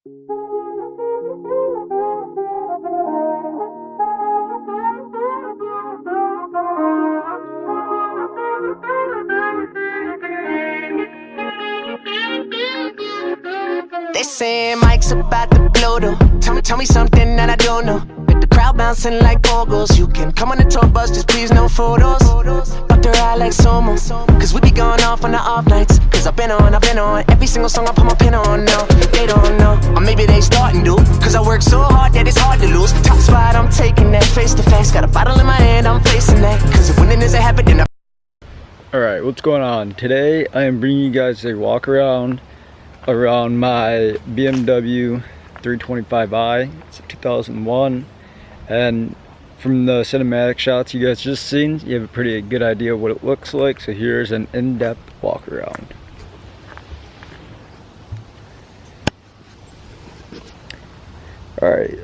They saying Mike's about to blow though. Tell me something that I don't know. Get the crowd bouncing like bogles. You can come on the tour bus, just please no photos. Up the ride like Somo, cause we be going off on the off nights. Cause I've been on every single song I put my pin on. No, they don't know, or maybe they starting to. Cause I work so hard that it's hard to lose. Top spot, I'm taking that face to face. Got a bottle in my hand, I'm facing that. Cause if winning is a habit, then Alright, what's going on? Today I am bringing you guys a walk around my BMW 325i. It's a 2001, and from the cinematic shots you guys just seen, you have a pretty good idea of what it looks like. So here's an in-depth walk around. Alright,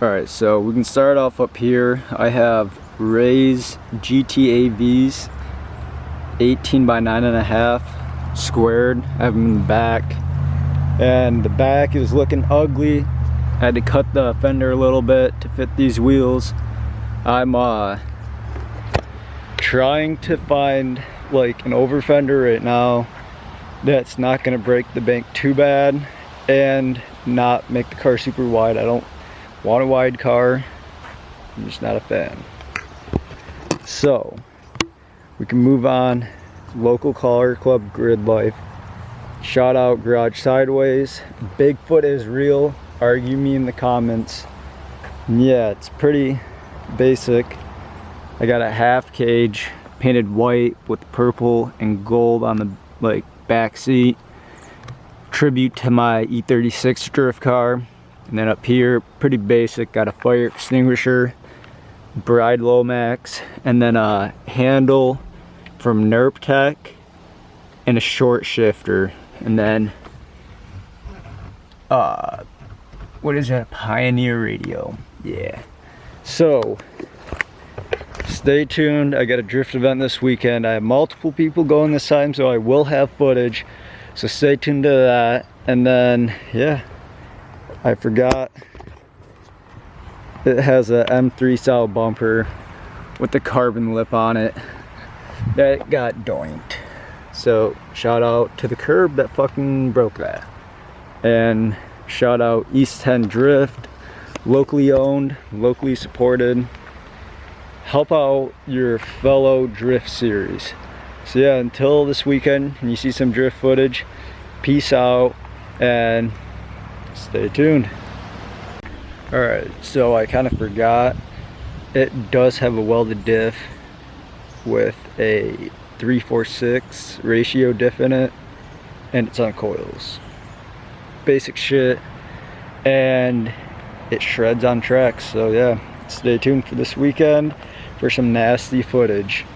Alright, so we can start off up here. I have Ray's GTAVs 18 by 9.5 squared. I have them in the back, and the back is looking ugly. I had to cut the fender a little bit to fit these wheels. I'm trying to find like an over fender right now that's not gonna break the bank too bad and not make the car super wide. I don't want a wide car. I'm just not a fan. So we can move on. Local car club grid life. Shout out Garage Sideways. Bigfoot is real. Argue me in the comments. Yeah, it's pretty basic. I got a half cage painted white with purple and gold on the like back seat. Tribute to my E46 drift car. And then up here, pretty basic, got a fire extinguisher, Bride Lomax, and then a handle from Nerp Tech, and a short shifter. And then, what is that? Pioneer radio. Yeah. So, stay tuned. I got a drift event this weekend. I have multiple people going this time, so I will have footage. So stay tuned to that. And then, yeah. I forgot, it has a M3 style bumper with the carbon lip on it that got doinked. So shout out to the curb that fucking broke that. And shout out East 10 Drift, locally owned, locally supported. Help out your fellow drift series. So yeah, until this weekend and you see some drift footage, peace out and stay tuned. Alright, so I kind of forgot, it does have a welded diff with a 3/4/6 ratio diff in it, and it's on coils. Basic shit, and it shreds on tracks. So yeah, stay tuned for this weekend for some nasty footage.